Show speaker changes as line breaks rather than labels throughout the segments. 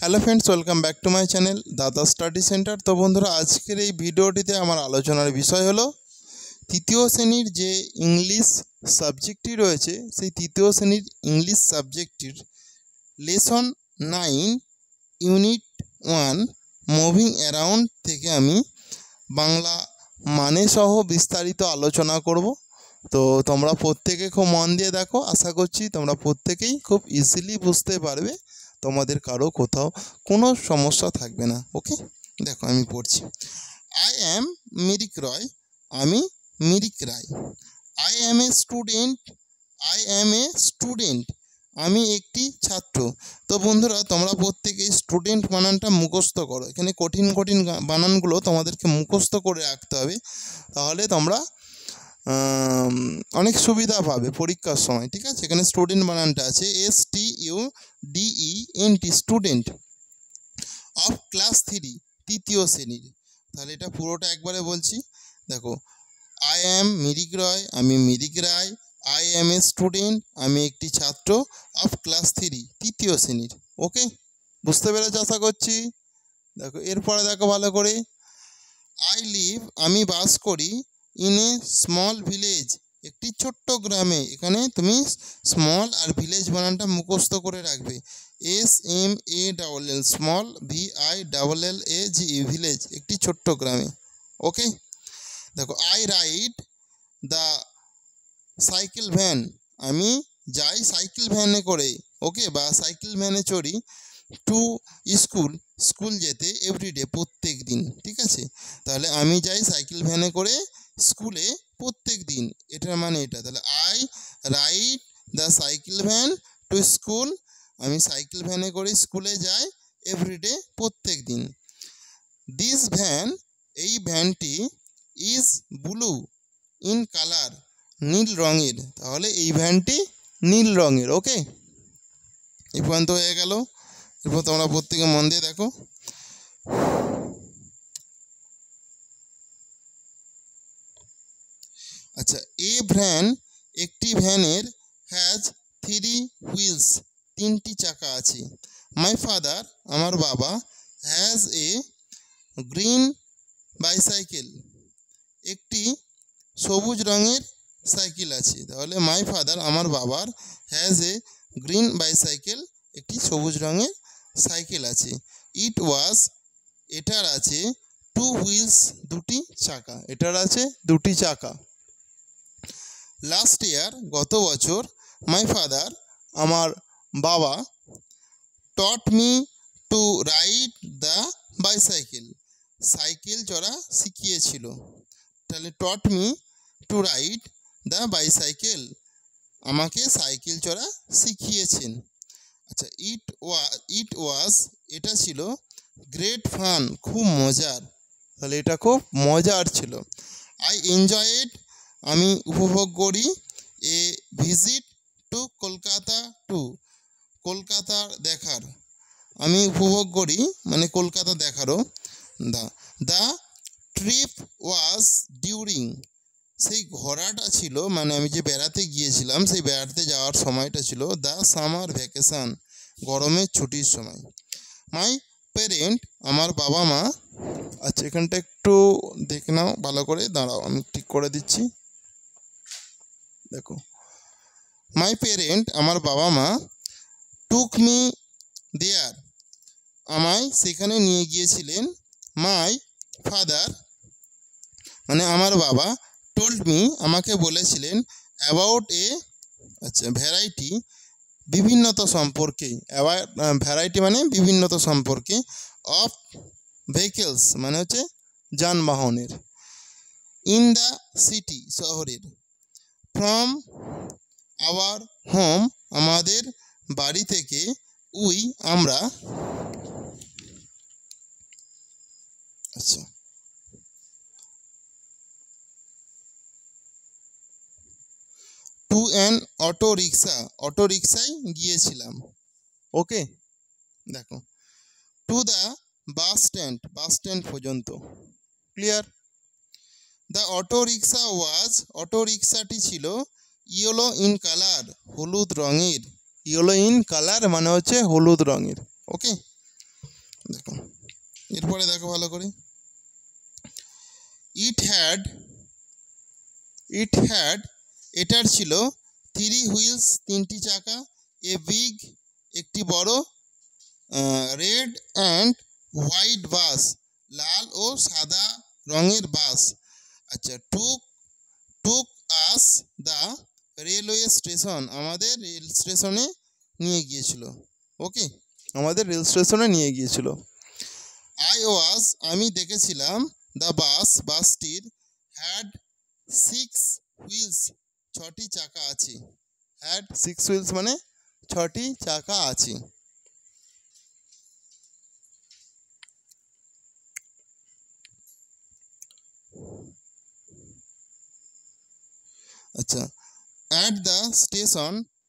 Hello friends, welcome back to my channel দাদা study centre. তো বন্ধুরা, আজকের এই ভিডিওটিতে আমার আলোচনার বিষয় হলো তৃতীয় শ্রেণীর যে ইংলিশ সাবজেক্টটি রয়েছে, সেই তৃতীয় শ্রেণীর ইংলিশ সাবজেক্টটির লেসন 9 ইউনিট 1 মুভিং অ্যারাউন্ড থেকে আমি বাংলা মানে সহ বিস্তারিত আলোচনা করব। তো তোমরা প্রত্যেকে খুব মন দিয়ে দেখো, আশা করছি তোমরা প্রত্যেকেই খুব ইজিলি বুঝতে পারবে, তোমাদের কারো কোথাও কোনো সমস্যা থাকবে না। ওকে, দেখো আমি পড়ছি। আই অ্যাম মিরিক রয়, আমি Mirik Roy. I am a student, I am a student, আমি একটি ছাত্র। তো বন্ধুরা, তোমরা প্রত্যেকেই স্টুডেন্ট বানানটা মুখস্থ করো। এখানে কঠিন কঠিন বানানগুলো তোমাদেরকে মুখস্থ করে রাখতে হবে, তাহলে তোমরা অনেক সুবিধা পাবে পরীক্ষার সময়। ঠিক আছে, এখানে স্টুডেন্ট বানানটা আছে STUDENT, স্টুডেন্ট অফ ক্লাস 3, তৃতীয় শ্রেণীর। তাহলে এটা পুরোটা একবারে বলছি, দেখো। আই অ্যাম মিরিক রয়, আমি Mirik Roy. I am a student, আমি একটি ছাত্র। অফ ক্লাস 3, তৃতীয় শ্রেণীর। ওকে, বুঝতে পেরেছ আশা করছি। দেখো এরপরে দেখো ভালো করে। আই লিভ, আমি বাস করি। ইন এ স্মল ভিলেজ, একটি ছোট্ট গ্রামে। এখানে তুমি স্মল আর ভিলেজ বানানটা মুখস্থ করে রাখবে। SMALL, স্মল, VILLAGE, ভিলেজ, একটি ছোট্ট গ্রামে। ওকে, দেখো। I ride the cycle van, আমি যাই সাইকেল ভ্যানে করে। ওকে, বা সাইকেল ভ্যানে চড়ি। টু স্কুল, স্কুল যেতে। এভরিডে, প্রত্যেক দিন। ঠিক আছে, তাহলে আমি যাই সাইকেল ভ্যানে করে স্কুলে প্রত্যেক দিন, এটার মানে এটা। তাহলে I ride the cycle van to school, আমি সাইকেল ভ্যানে করে স্কুলে যাই। এভরিডে, প্রত্যেক দিন। দিস ভ্যান, এই ভ্যানটি। ইজ ব্লু ইন কালার, নীল রঙের। তাহলে এই ভ্যানটি নীল রঙের। ওকে, এই পর্যন্ত হয়ে গেল। এরপর তোমরা প্রত্যেকে মন দিয়ে দেখো। আচ্ছা, এ ভ্যান, একটি ভ্যানের। হ্যাজ 3 হুইলস, 3টি চাকা আছে। মাই ফাদার, আমার বাবা। হ্যাজ এ গ্রিন বাইসাইকেল, একটি সবুজ রঙের সাইকেল আছে। তাহলে মাই ফাদার, আমার বাবার। হ্যাজ এ গ্রিন বাইসাইকেল, একটি সবুজ রঙের সাইকেল আছে। ইট ওয়াজ, এটার আছে। 2 হুইলস, 2টি চাকা। এটার আছে 2টি চাকা। লাস্ট ইয়ার, গত বছর। মাই ফাদার, আমার বাবা। টট me to ride the bicycle, cycle চড়া শিখিয়েছিল। তাহলে টট me to ride the bicycle, আমাকে সাইকেল চড়া শিখিয়েছেন। আচ্ছা, ইট ওয়াজ, এটা ছিল। গ্রেট ফান, খুব মজার। তাহলে এটা খুব মজার ছিল। আই এনজয়েড, আমি উপভোগ করি। A visit to Kolkata, Kolkata দেখার, আমি উপভোগ করি, মানে কলকাতা দেখারও। দ্য ট্রিপ ওয়াজ ডিউরিং, সেই ঘোরাটা ছিল, মানে আমি যে বেড়াতে গিয়েছিলাম, সেই বেড়াতে যাওয়ার সময়টা ছিল দ্য সামার ভ্যাকেশন, গরমের ছুটির সময়। মাই প্যারেন্ট, আমার বাবা মা। আচ্ছা, এখানটা একটু দেখে নাও ভালো করে, দাঁড়াও আমি ঠিক করে দিচ্ছি। দেখো, মাই প্যারেন্ট, আমার বাবা মা। টুক মি দেয়ার, আমায় সেখানে নিয়ে গিয়েছিলেন। মাই ফাদার, মানে আমার বাবা। টোল্ড মি, আমাকে বলেছিলেন। অ্যাবাউট এ, আচ্ছা, ভ্যারাইটি, বিভিন্নতা সম্পর্কে। ভ্যারাইটি মানে বিভিন্নতা সম্পর্কে। অফ ভেহিকেলস, মানে হচ্ছে যানবাহনের। ইন দ্য সিটি, শহরের। ফ্রম আওয়ার হোম, আমাদের বাড়ি থেকে। উই, আমরা। আচ্ছা, to an auto rickshaw, auto রিক্সায় গিয়েছিলাম। ওকে, দেখো। To the bus stand, bus stand পর্যন্ত। Clear? The auto rickshaw was, auto রিক্সাটি ছিল। ইয়েলো ইন কালার, হলুদ রঙের। ইয়েলো ইন কালার মানে হচ্ছে হলুদ রঙের। ওকে, দেখো এরপরে দেখো ভালো করে, ইট হ্যাড এটার ছিল 3 হুইলস, 3টি চাকা, এ বিগ একটি বড়, রেড অ্যান্ড হোয়াইট বাস লাল ও সাদা রঙের বাস। আচ্ছা, টুক আস দ্য রেলওয়ে স্টেশন, আমাদের রেল স্টেশনে নিয়ে গিয়েছিল। ওকে, আমাদের রেল স্টেশনে নিয়ে গিয়েছিল। আমি দেখেছিলাম, দ্য বাসটির হ্যাড 6 হুইলস, 6টি চাকা আছে। হ্যাড 6 হুইলস মানে 6টি চাকা আছে। আচ্ছা, অ্যাট দ্য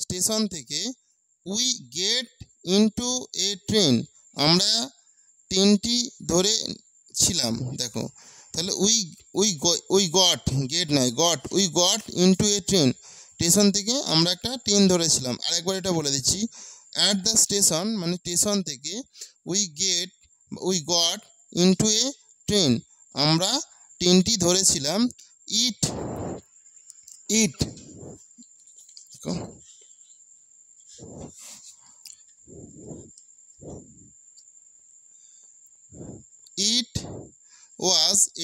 স্টেশন থেকে we get into a train, আমরা ট্রেনটি ধরে ছিলাম। দেখো তাহলে উই গট, গেট নয় goat, we got into a train, station থেকে আমরা একটা ট্রেন ধরেছিলাম। আরেকবার এটা বলে দিচ্ছি, অ্যাট দ্য স্টেশন মানে স্টেশন থেকে, we got into a train, আমরা ট্রেনটি ধরেছিলাম। ইট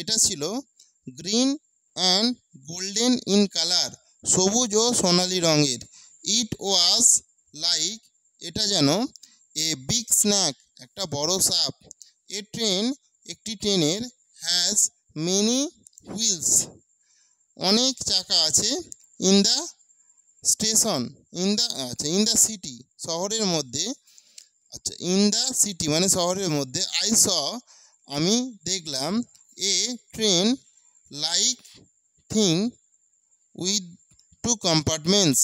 এটা ছিল green and golden in colour, সবুজ ও সোনালি রঙের। ইট ওয়াজ লাইক, এটা যেন এ বিগ স্ন্যাক, একটা বড় সাপ। একটি ট্রেনের হ্যাজ মেনি হুইলস, অনেক চাকা আছে। In the station, in the city, শহরের মধ্যে। আচ্ছা, ইন দ্য সিটি মানে শহরের মধ্যে। আমি দেখলাম, a train like thing with 2 compartments,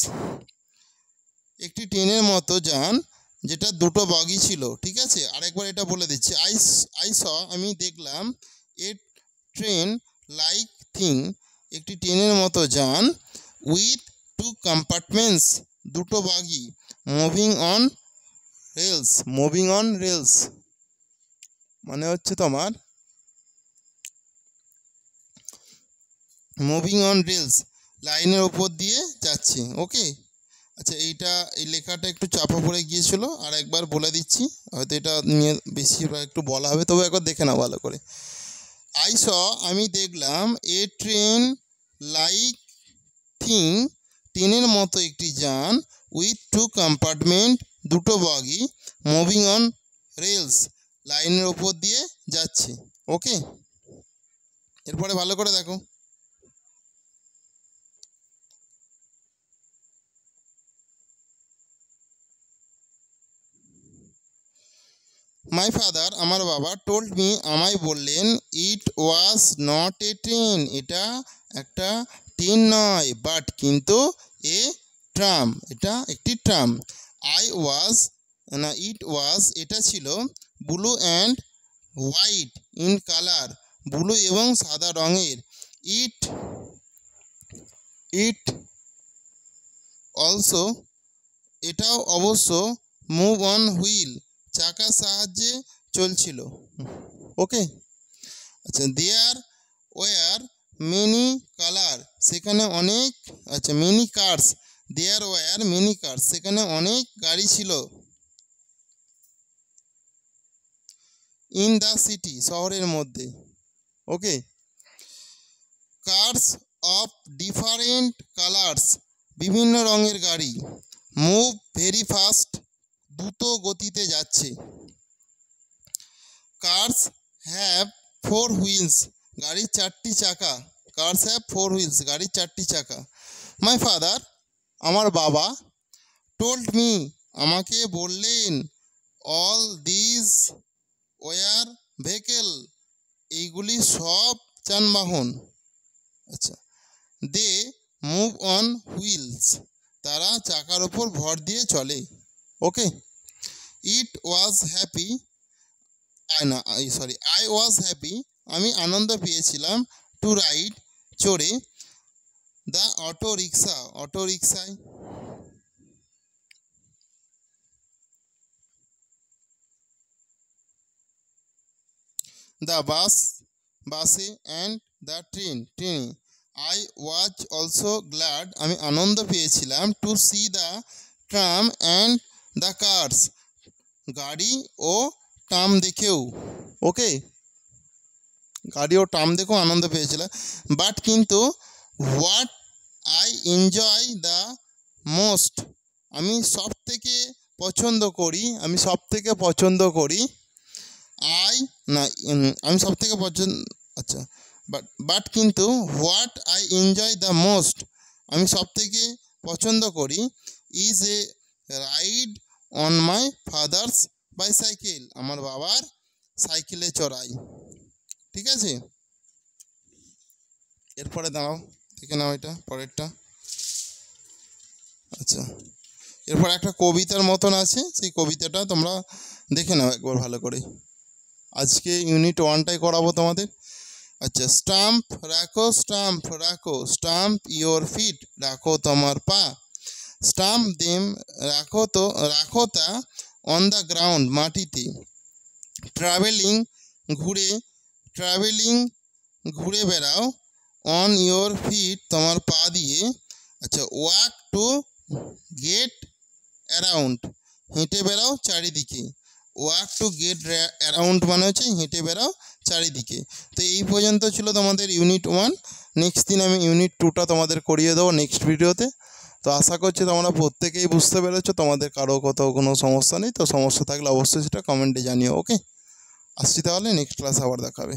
একটি ট্রেনের মতো যান যেটা 2টো বগি ছিল। ঠিক আছে, আরেকবার এটা বলে দিচ্ছি, আমি দেখলাম, এ ট্রেন লাইক থিং, একটি ট্রেনের মতো যান, উইথ 2 কম্পার্টমেন্টস, 2টো বগি, মুভিং অন রেলস মানে হচ্ছে তোমার মুভিং অন রেলস, লাইনের ওপর দিয়ে যাচ্ছে। ওকে, আচ্ছা এই লেখাটা একটু চাপা পড়ে গিয়েছিল, আর একবার বলে দিচ্ছি, হয়তো এটা নিয়ে বেশি একটু বলা হবে, তবে একবার দেখে নাও ভালো করে। আমি দেখলাম, এ ট্রেন লাইক থিং, ট্রেনের মতো একটি যান, উইথ 2 কম্পার্টমেন্ট, 2টো বগি, মুভিং অন রেলস, লাইনের ওপর দিয়ে যাচ্ছে। ওকে, এরপরে ভালো করে দেখো। মাই ফাদার, আমার বাবা, টোল্ড মি, আমায় বললেন, ইট ওয়াজ নট এ ট্রেন, এটা একটা ট্রেন নয়, বাট কিন্তু এ ট্রাম, এটা একটি ট্রাম। ইট ওয়াজ এটা ছিল blue and white in colour, blue এবং সাদা রঙের। ইট অলসো, এটাও অবশ্য মুভ অন হুইল, চাকার সাহায্যে চলছিল। ওকে, আচ্ছা, দেয়ার ওয়ার মেনি কালার, সেখানে অনেক, আচ্ছা many cars, there were many cars, সেখানে অনেক গাড়ি ছিল। ইন দ্য সিটি, শহরের মধ্যে। Okay, cars of different colours, বিভিন্ন রঙের গাড়ি। মুভ ভেরি ফাস্ট, দ্রুত গতিতে যাচ্ছে। কার্স হ্যাভ 4 হুইলস, গাড়ির 4টি চাকা। কার্স হ্যাভ 4 হুইলস, গাড়ির 4টি চাকা। মাই ফাদার, আমার বাবা, টোল্ড মি, আমাকে বললেন, অল দিস ওয়ার ভেহিকেল, এইগুলি সব যানবাহন। আচ্ছা, দে মুভ অন হুইলস, তারা চাকার ওপর ভর দিয়ে চলে। Okay, it was happy, I was happy, আমি আনন্দ পেয়েছিলাম, টু রাইড, চড়ে, দ্য অটো রিক্সায়। the bus and the train. I was also glad, আমি আনন্দ পেয়েছিলাম, to see the tram and the cars, গাড়ি ও ট্রাম দেখেও। ওকে, গাড়ি ও ট্রাম দেখেও আনন্দ পেয়েছিলাম। বাট কিন্তু what I enjoy the most, আমি সব থেকে পছন্দ করি আমি সব থেকে পছন্দ করি আচ্ছা বাট কিন্তু what I enjoy the most, আমি সব থেকে পছন্দ করি is a ride on my father's bicycle, আমার বাবার সাইকেলে চড়াই। ঠিক আছে, এরপরে দাঁড়াও দেখে নাও এটা পরেরটা। আচ্ছা, এরপর একটা কবিতার মতন আছে, সেই কবিতাটা তোমরা দেখে নাও একবার ভালো করে। আজকে ইউনিট 1টাই করাবো তোমাদের। আচ্ছা, স্টাম্প রাখো স্টাম্প ইয়োর ফিট, রাখো তোমার পা, স্টাম্প দেম রাখো তা অন দ্য গ্রাউন্ড, মাটিতে, ট্রাভেলিং ঘুরে বেড়াও অন ইয়োর ফিট, তোমার পা দিয়ে। আচ্ছা, ওয়াক টু গেট অ্যারাউন্ড, হেঁটে বেড়াও চারিদিকে, ওয়াক টু গেট অ্যারাউন্ড মানে হচ্ছে হেঁটে বেড়াও চারিদিকে। তো এই পর্যন্ত ছিল তোমাদের ইউনিট 1। নেক্সট দিন আমি ইউনিট 2টা তোমাদের করিয়ে দেবো নেক্সট ভিডিওতে। তো আশা করছি তোমরা প্রত্যেকেই বুঝতে পেরেছো, তোমাদের কারো কোথাও কোনো সমস্যা নেই। তো সমস্যা থাকলে অবশ্যই সেটা কমেন্টে জানিও। ওকে, আসছি তাহলে, নেক্সট ক্লাসে আবার দেখাবে।